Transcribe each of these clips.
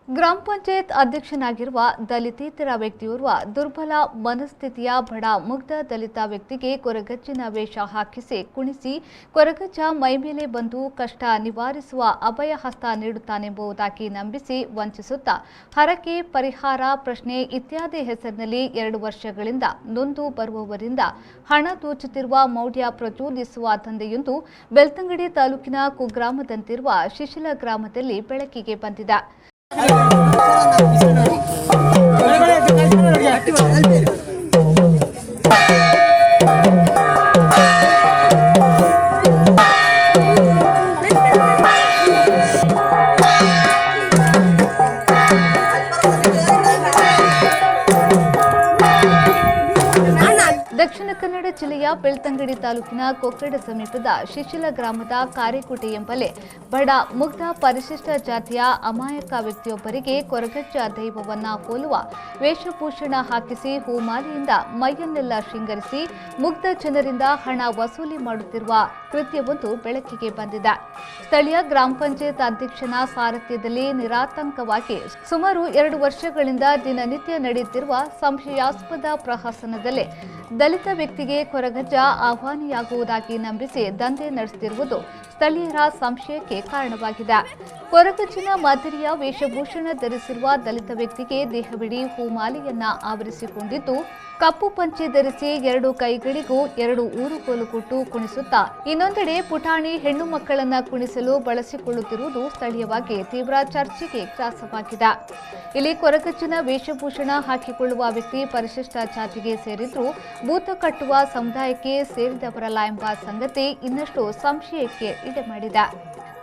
ಗ್ರಾಮ ಪಂಚಾಯತ್ ಅಧ್ಯಕ್ಷನಾಗಿರುವ ದಲಿತೇತರ ವ್ಯಕ್ತಿಯೋರ್ವ ದುರ್ಬಲ ಮನಸ್ಥಿತಿಯ ಬಡ ಮುಗ್ಧ ದಲಿತ ವ್ಯಕ್ತಿಗೆ ಕೊರಗಜ್ಜಿನ ವೇಷ ಹಾಕಿಸಿ ಕುಣಿಸಿ ಕೊರಗಜ್ಜ ಮೈಮೇಲೆ ಬಂದು ಕಷ್ಟ ನಿವಾರಿಸುವ ಅಭಯ ಹಸ್ತ ನೀಡುತ್ತಾನೆಂಬುದಾಗಿ ನಂಬಿಸಿ ವಂಚಿಸುತ್ತಾ ಹರಕೆ ಪರಿಹಾರ ಪ್ರಶ್ನೆ ಇತ್ಯಾದಿ ಹೆಸರಿನಲ್ಲಿ 2 ವರ್ಷಗಳಿಂದ ನೊಂದು ಬರುವವರಿಂದ ಹಣ ದೋಚುತ್ತಿರುವ ಮೌಢ್ಯ ಪ್ರಚೋದಿಸುವ ದಂಧೆಯೊಂದು ಬೆಳ್ತಂಗಡಿ ತಾಲೂಕಿನ ಕುಗ್ರಾಮದಂತಿರುವ ಶಿಶಿಲ ಗ್ರಾಮದಲ್ಲಿ ಬೆಳಕಿಗೆ ಬಂದಿದೆ. ದಕ್ಷಿಣ ಕನ್ನಡ ಜಿಲ್ಲೆಯ ಬೆಳ್ತಂಗಡಿ ತಾಲೂಕಿನ ಕೊಕ್ಕಡ ಸಮೀಪದ ಶಿಶಿಲ ಗ್ರಾಮದ ಕಾರೆಕೋಟೆ ಎಂಬಲ್ಲಿ ಬಡ ಮುಗ್ಧ ಪರಿಶಿಷ್ಟ ಜಾತಿಯ ಅಮಾಯಕ ವ್ಯಕ್ತಿಯೊಬ್ಬರಿಗೆ ಕೊರಗಜ್ಜ ದೈವವನ್ನ ಹೋಲುವ ವೇಷಭೂಷಣ ಹಾಕಿಸಿ ಹೂಮಾಲೆಯಿಂದ ಮೈಯನ್ನೆಲ್ಲ ಶೃಂಗರಿಸಿ ಮುಗ್ಧ ಜನರಿಂದ ಹಣ ವಸೂಲಿ ಮಾಡುತ್ತಿರುವ ಕೃತ್ಯವೊಂದು ಬೆಳಕಿಗೆ ಬಂದಿದೆ. ಸ್ಥಳೀಯ ಗ್ರಾಮ ಪಂಚಾಯತ್ ಅಧ್ಯಕ್ಷನ ಸಾರಥ್ಯದಲ್ಲಿ ನಿರಾತಂಕವಾಗಿ ಸುಮಾರು 2 ವರ್ಷಗಳಿಂದ ದಿನನಿತ್ಯ ನಡೆಯುತ್ತಿರುವ ಸಂಶಯಾಸ್ಪದ ಪ್ರಹಸನದಲ್ಲಿ ದಲಿತ ವ್ಯಕ್ತಿಗೆ ಕೊರಗಜ್ಜ ಆಹ್ವಾನಿಯಾಗುವುದಾಗಿ ನಂಬಿಸಿ ದಂಧೆ ನಡೆಸುತ್ತಿರುವುದು ಸ್ಥಳೀಯರ ಸಂಶಯಕ್ಕೆ ಕಾರಣವಾಗಿದೆ. ಕೊರಗಜ್ಜನ ಮಾದರಿಯ ವೇಷಭೂಷಣ ಧರಿಸಿರುವ ದಲಿತ ವ್ಯಕ್ತಿಗೆ ದೇಹವಿಡೀ ಹೂಮಾಲೆಯನ್ನ ಆವರಿಸಿಕೊಂಡಿದ್ದು ಕಪ್ಪು ಪಂಚೆ ಧರಿಸಿ 2 ಕೈಗಳಿಗೂ 2 ಊರುಕೋಲು ಕೊಟ್ಟು ಕುಣಿಸುತ್ತಾ ಇನ್ನೊಂದೆಡೆ ಪುಟಾಣಿ ಹೆಣ್ಣು ಮಕ್ಕಳನ್ನ ಕುಣಿಸಲು ಬಳಸಿಕೊಳ್ಳುತ್ತಿರುವುದು ಸ್ಥಳೀಯವಾಗಿ ತೀವ್ರ ಚರ್ಚೆಗೆ ಗ್ರಾಸವಾಗಿದೆ. ಇಲ್ಲಿ ಕೊರಗಜ್ಜನ ವೇಷಭೂಷಣ ಹಾಕಿಕೊಳ್ಳುವ ವ್ಯಕ್ತಿ ಪರಿಶಿಷ್ಟ ಜಾತಿಗೆ ಸೇರಿದ್ರು ಭೂತ ಕಟ್ಟುವ ಸಮುದಾಯಕ್ಕೆ ಸೇರಿದವರಲ್ಲ ಎಂಬ ಸಂಗತಿ ಇನ್ನಷ್ಟು ಸಂಶಯಕ್ಕೆ ಈಡುಮಾಡಿದೆ.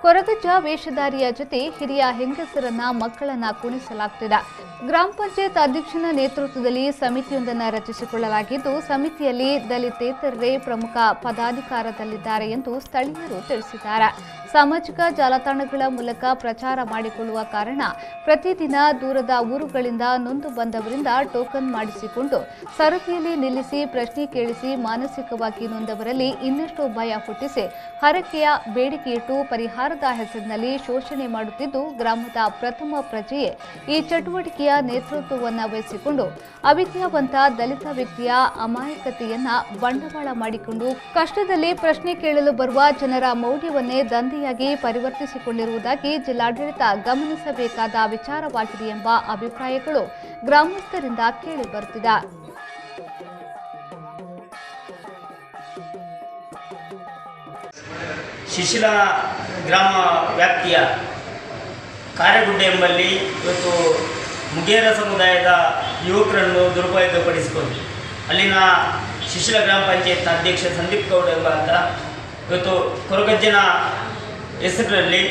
ಕೊರಗಜ್ಜ ವೇಷಧಾರಿಯ ಜೊತೆ ಹಿರಿಯ ಹೆಂಗಸರನ್ನ ಮಕ್ಕಳನ್ನ ಕುಣಿಸಲಾಗುತ್ತಿದೆ. ಗ್ರಾಮ ಪಂಚಾಯತ್ ಅಧ್ಯಕ್ಷನ ನೇತೃತ್ವದಲ್ಲಿ ಸಮಿತಿಯೊಂದನ್ನು ರಚಿಸಿಕೊಳ್ಳಲಾಗಿದ್ದು ಸಮಿತಿಯಲ್ಲಿ ದಲಿತೇತರರೇ ಪ್ರಮುಖ ಪದಾಧಿಕಾರದಲ್ಲಿದ್ದಾರೆ ಎಂದು ಸ್ಥಳೀಯರು ತಿಳಿಸಿದ್ದಾರೆ. ಸಾಮಾಜಿಕ ಜಾಲತಾಣಗಳ ಮೂಲಕ ಪ್ರಚಾರ ಮಾಡಿಕೊಳ್ಳುವ ಕಾರಣ ಪ್ರತಿದಿನ ದೂರದ ಊರುಗಳಿಂದ ನೊಂದು ಬಂದವರಿಂದ ಟೋಕನ್ ಮಾಡಿಸಿಕೊಂಡು ಸರದಿಯಲ್ಲಿ ನಿಲ್ಲಿಸಿ ಪ್ರಶ್ನೆ ಕೇಳಿಸಿ ಮಾನಸಿಕವಾಗಿ ನೊಂದವರಲ್ಲಿ ಇನ್ನಷ್ಟು ಭಯ ಹುಟ್ಟಿಸಿ ಹರಕೆಯ ಬೇಡಿಕೆಯಿಟ್ಟು ಪರಿಹಾರದ ಹೆಸರಿನಲ್ಲಿ ಶೋಷಣೆ ಮಾಡುತ್ತಿದ್ದು ಗ್ರಾಮದ ಪ್ರಥಮ ಪ್ರಜೆಯೇ ಈ ಚಟುವಟಿಕೆಯ ನೇತೃತ್ವವನ್ನು ವಹಿಸಿಕೊಂಡು ಅವಿದ್ಯಾವಂತ ದಲಿತ ವ್ಯಕ್ತಿಯ ಅಮಾಯಕತೆಯನ್ನ ಬಂಡವಾಳ ಮಾಡಿಕೊಂಡು ಕಷ್ಟದಲ್ಲಿ ಪ್ರಶ್ನೆ ಕೇಳಲು ಬರುವ ಜನರ ಮೌಢ್ಯವನ್ನೇ ದಂಧೆಯಾಗಿ ಪರಿವರ್ತಿಸಿಕೊಂಡಿರುವುದಾಗಿ ಜಿಲ್ಲಾಡಳಿತ ಗಮನಿಸಬೇಕಾದ ವಿಚಾರವಾಗಿದೆ ಎಂಬ ಅಭಿಪ್ರಾಯಗಳು ಗ್ರಾಮಸ್ಥರಿಂದ ಕೇಳಿಬರುತ್ತಿದೆ. ಶಿಶಿಲ ಗ್ರಾಮ ವ್ಯಾಪ್ತಿಯ ಕಾರೆಗುಡ್ಡೆ ಎಂಬಲ್ಲಿ ಇವತ್ತು ಮುಗೇರ ಸಮುದಾಯದ ಯುವಕರನ್ನು ದುರುಪಯೋಗಪಡಿಸಿಕೊಂಡು ಅಲ್ಲಿನ ಶಿಶಿಲ ಗ್ರಾಮ ಪಂಚಾಯತ್ ಅಧ್ಯಕ್ಷ ಸಂದೀಪ್ ಗೌಡ ಎಂಬ ಇವತ್ತು ಕೊರಗಜ್ಜನ ಹೆಸರಿನಲ್ಲಿ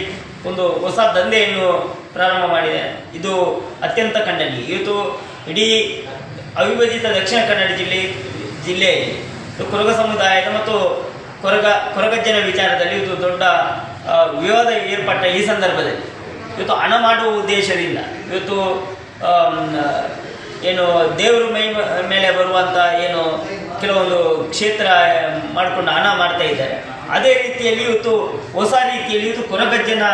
ಒಂದು ಹೊಸ ದಂಧೆಯನ್ನು ಪ್ರಾರಂಭ ಮಾಡಿದೆ. ಇದು ಅತ್ಯಂತ ಖಂಡನೀಯ. ಇವತ್ತು ಇಡೀ ಅವಿಭಜಿತ ದಕ್ಷಿಣ ಕನ್ನಡ ಜಿಲ್ಲೆಯಲ್ಲಿ ಕೊರಗ ಸಮುದಾಯದ ಮತ್ತು ಕೊರಗಜ್ಜನ ವಿಚಾರದಲ್ಲಿ ಇದು ದೊಡ್ಡ ವಿವಾದ ಏರ್ಪಟ್ಟ ಈ ಸಂದರ್ಭದಲ್ಲಿ ಇವತ್ತು ಹಣ ಮಾಡುವ ಉದ್ದೇಶದಿಂದ ಇವತ್ತು ಏನು ದೇವರ ಮೇಲೆ ಬರುವಂಥ ಏನು ಕೆಲವೊಂದು ಕ್ಷೇತ್ರ ಮಾಡಿಕೊಂಡು ಹಣ ಮಾಡ್ತಾ ಇದ್ದಾರೆ. ಅದೇ ರೀತಿಯಲ್ಲಿ ಇವತ್ತು ಹೊಸ ರೀತಿಯಲ್ಲಿ ಇವತ್ತು ಕೊರಗಜ್ಜನ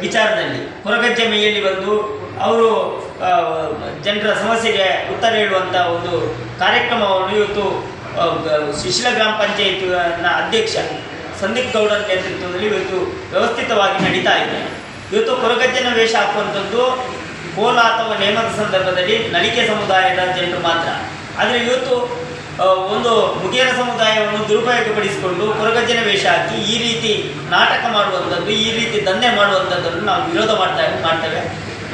ವಿಚಾರದಲ್ಲಿ ಕೊರಗಜ್ಜ ಮೈಯಲ್ಲಿ ಬಂದು ಅವರು ಜನರ ಸಮಸ್ಯೆಗೆ ಉತ್ತರ ಹೇಳುವಂಥ ಒಂದು ಕಾರ್ಯಕ್ರಮವನ್ನು ಇವತ್ತು ಶಿಶಿಲ ಗ್ರಾಮ ಪಂಚಾಯತ್ನ ಅಧ್ಯಕ್ಷ ಸಂದೀಪ್ ಗೌಡರ ನೇತೃತ್ವದಲ್ಲಿ ಇವತ್ತು ವ್ಯವಸ್ಥಿತವಾಗಿ ನಡೀತಾ ಇದೆ. ಇವತ್ತು ಕೊರಗಜ್ಜನ ವೇಷ ಹಾಕುವಂಥದ್ದು ಕೋಲ ಅಥವಾ ನೇಮದ ಸಂದರ್ಭದಲ್ಲಿ ನಳಿಕೆ ಸಮುದಾಯದ ಜನರು ಮಾತ್ರ. ಆದರೆ ಇವತ್ತು ಒಂದು ಮುಗೇರ ಸಮುದಾಯವನ್ನು ದುರುಪಯೋಗಪಡಿಸಿಕೊಂಡು ಕೊರಗಜ್ಜನ ವೇಷ ಹಾಕಿ ಈ ರೀತಿ ನಾಟಕ ಮಾಡುವಂಥದ್ದು ಈ ರೀತಿ ದಂಧೆ ಮಾಡುವಂಥದ್ದನ್ನು ನಾವು ವಿರೋಧ ಮಾಡ್ತೇವೆ.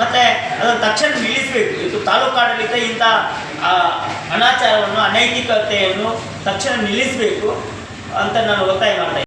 ಮತ್ತು ಅದನ್ನು ತಕ್ಷಣ ನಿಲ್ಲಿಸಬೇಕು. ಇವತ್ತು ತಾಲೂಕಾಡಳಿತ ಇಂಥ ಅನಾಚಾರವನ್ನು ಅನೈತಿಕತೆಯನ್ನು ತಕ್ಷಣ ನಿಲ್ಲಿಸಬೇಕು ಅಂತ ನಾನು ಒತ್ತಾಯ ಮಾಡ್ತಾ ಇದ್ದೀನಿ.